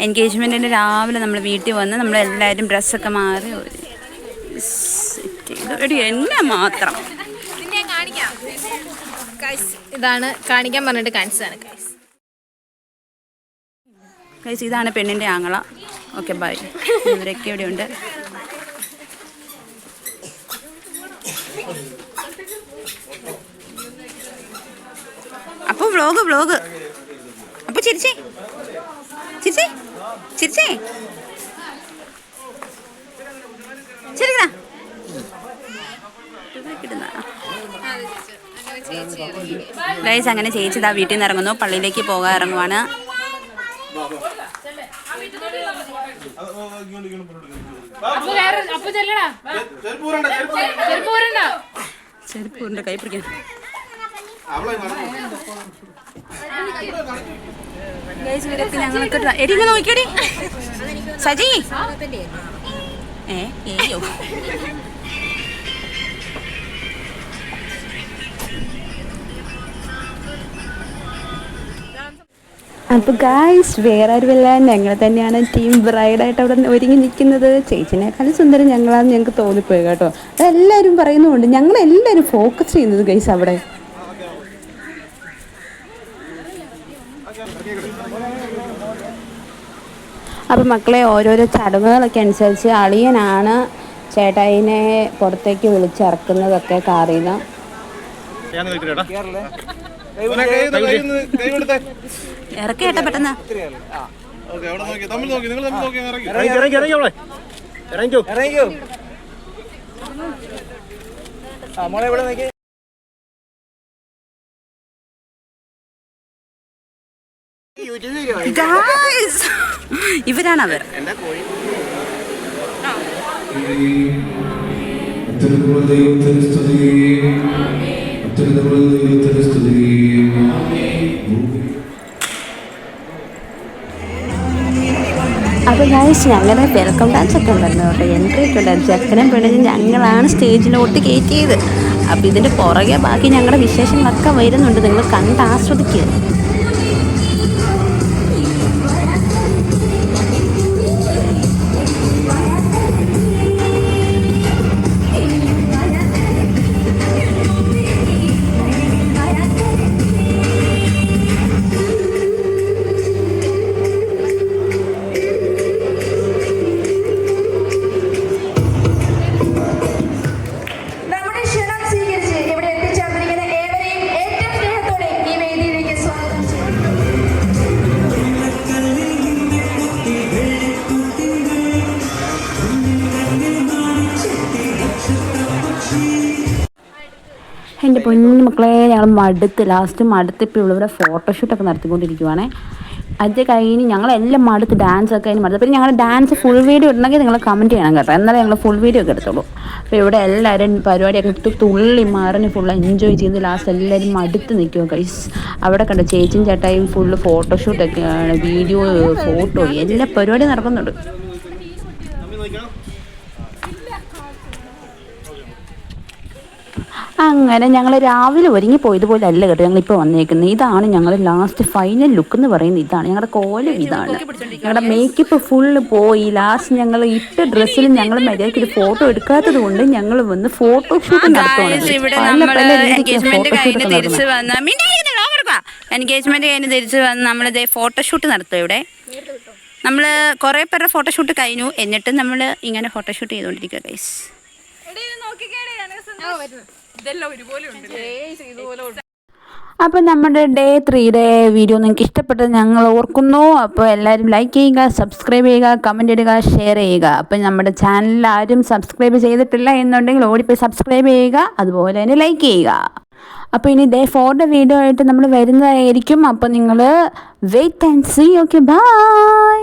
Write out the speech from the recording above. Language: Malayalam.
എൻഗേജ്മെൻറ്റിൻ്റെ രാവിലെ നമ്മൾ വീട്ടിൽ വന്ന് നമ്മളെല്ലാവരും ഡ്രസ്സൊക്കെ മാറി എടി എന്നെ മാത്രം ഇതാണ് കാണിക്കാൻ പറഞ്ഞിട്ട് കാണിച്ചതാണ് ഗൈസ്. ഇതാണ് പെണ്ണിൻ്റെ ആങ്ങള. Okay bye. ഇവരൊക്കെ ഇവിടെ ഉണ്ട്. അപ്പോൾ വ്ളോഗ് അപ്പോൾ ചിരിച്ചേ ശരിക്കാ ഗൈസ്. അങ്ങനെ ചേച്ചി ഇതാ വീട്ടിൽ നിന്ന് ഇറങ്ങുന്നു, പള്ളിയിലേക്ക് പോകാൻ ഇറങ്ങുവാണ്. ചെരുപ്പൂരിന്റെ കൈ പിടിക്കാൻ ഇവരൊക്കെ ഞങ്ങൾക്ക് എടിങ്ങനെ നോക്കിയടി സജി ഏയോ അപ്പോൾ ഗായ്സ് വേറെ ആരുമല്ല, ഞങ്ങൾ തന്നെയാണ് ടീം ബ്രൈഡായിട്ട് അവിടെ ഒരുങ്ങി നിൽക്കുന്നത്. ചേച്ചിനേക്കാളും സുന്ദരം ഞങ്ങളാണെന്ന് ഞങ്ങൾക്ക് തോന്നിപ്പോയി കേട്ടോ. അതെല്ലാവരും പറയുന്നുണ്ട്. ഞങ്ങളെല്ലാവരും ഫോക്കസ് ചെയ്യുന്നത് ഗൈസ് അവിടെ. അപ്പം മക്കളെ ഓരോരോ ചടങ്ങുകളൊക്കെ അനുസരിച്ച് അളിയനാണ് ചേട്ടായിനെ പുറത്തേക്ക് വിളിച്ചിറക്കുന്നതൊക്കെ കാറിൽ നിന്ന്. ഇറക്കി കേട്ട പെട്ടെന്ന് ഇവരാണ് അവർ. അപ്പോൾ ഗൈസ് ഞങ്ങളുടെ വെൽക്കം ഡാൻസ് ഒക്കെ ഉണ്ടായിരുന്നു കേട്ടോ. എൻട്രി ഒക്കെ ഉണ്ടായിരുന്നു. ചെക്കനും പെണ്ണിനും ഞങ്ങളാണ് സ്റ്റേജിലോട്ട് കയറ്റിയത്. അപ്പോൾ ഇതിൻ്റെ പുറകെ ബാക്കി ഞങ്ങളുടെ വിശേഷങ്ങളൊക്കെ വരുന്നുണ്ട്, നിങ്ങൾ കണ്ട് ആസ്വദിക്കുക. എൻ്റെ പൊന്നു മക്കളെ, ഞങ്ങൾ ലാസ്റ്റ് ഇപ്പോൾ ഇവിടെ ഫോട്ടോഷൂട്ടൊക്കെ നടത്തിക്കൊണ്ടിരിക്കുവാണേ. അത് കഴിഞ്ഞ് ഞങ്ങളെല്ലാം ഡാൻസൊക്കെ കഴിഞ്ഞ് പിന്നെ ഞങ്ങൾ ഡാൻസ് ഫുൾ വീഡിയോ ഇടണമെങ്കിൽ നിങ്ങൾ കമൻറ്റ് ചെയ്യണം കേട്ടോ, എന്നാലേ ഞങ്ങൾ ഫുൾ വീഡിയോ ഒക്കെ എടുത്തോളൂ. അപ്പോൾ ഇവിടെ എല്ലാവരും പരിപാടിയൊക്കെ തുള്ളി മറിഞ്ഞ് ഫുൾ എൻജോയ് ചെയ്ത് ലാസ്റ്റ് എല്ലാവരും നിൽക്കുക ഗൈസ്. അവിടെ കണ്ടോ ചേച്ചിയും ചേട്ടായും ഫുള്ള് ഫോട്ടോഷൂട്ടൊക്കെയാണ്, വീഡിയോ ഫോട്ടോ എല്ലാ പരിപാടിയും നടക്കുന്നുണ്ട്. അങ്ങനെ ഞങ്ങൾ രാവിലെ ഒരുങ്ങിപ്പോയതുപോലെ അല്ല കേട്ടോ ഞങ്ങളിപ്പോൾ വന്നേക്കുന്നത്. ഇതാണ് ഞങ്ങൾ ലാസ്റ്റ് ഫൈനൽ ലുക്ക് എന്ന് പറയുന്നത്. ഇതാണ് ഞങ്ങളുടെ കോലം. ഇതാണ് ഞങ്ങളുടെ മേക്കപ്പ് ഫുള്ള് പോയി. ലാസ്റ്റ് ഞങ്ങൾ ഇട്ട ഡ്രസ്സിൽ ഞങ്ങൾ മര്യാദയ്ക്ക് ഒരു ഫോട്ടോ എടുക്കാത്തത് കൊണ്ട് ഞങ്ങൾ വന്ന് ഫോട്ടോഷൂട്ട് നടത്തുകയാണ്. എൻഗേജ്മെന്റ് കഴിഞ്ഞ് തിരിച്ച് വന്ന് നമ്മളിത് ഫോട്ടോഷൂട്ട് നടത്തും. ഇവിടെ നമ്മൾ കുറേ പേരുടെ ഫോട്ടോഷൂട്ട് കഴിഞ്ഞു, എന്നിട്ട് നമ്മൾ ഇങ്ങനെ ഫോട്ടോഷൂട്ട് ചെയ്തുകൊണ്ടിരിക്കുക ഗൈസ്. അപ്പോൾ നമ്മുടെ ഡേ 3 വീഡിയോ നിങ്ങൾക്ക് ഇഷ്ടപ്പെട്ടത് ഞങ്ങൾ ഓർക്കുന്നു. അപ്പോൾ എല്ലാവരും ലൈക്ക് ചെയ്യുക, സബ്സ്ക്രൈബ് ചെയ്യുക, കമൻറ്റ് ഇടുക, ഷെയർ ചെയ്യുക. അപ്പോൾ നമ്മുടെ ചാനൽ ആരും സബ്സ്ക്രൈബ് ചെയ്തിട്ടില്ല എന്നുണ്ടെങ്കിൽ ഓടിപ്പോയി സബ്സ്ക്രൈബ് ചെയ്യുക, അതുപോലെ തന്നെ ലൈക്ക് ചെയ്യുക. അപ്പോൾ ഇനി ഡേ 4 വീഡിയോ ആയിട്ട് നമ്മൾ വരുന്നതായിരിക്കും. അപ്പോൾ നിങ്ങൾ wait and see. Okay by.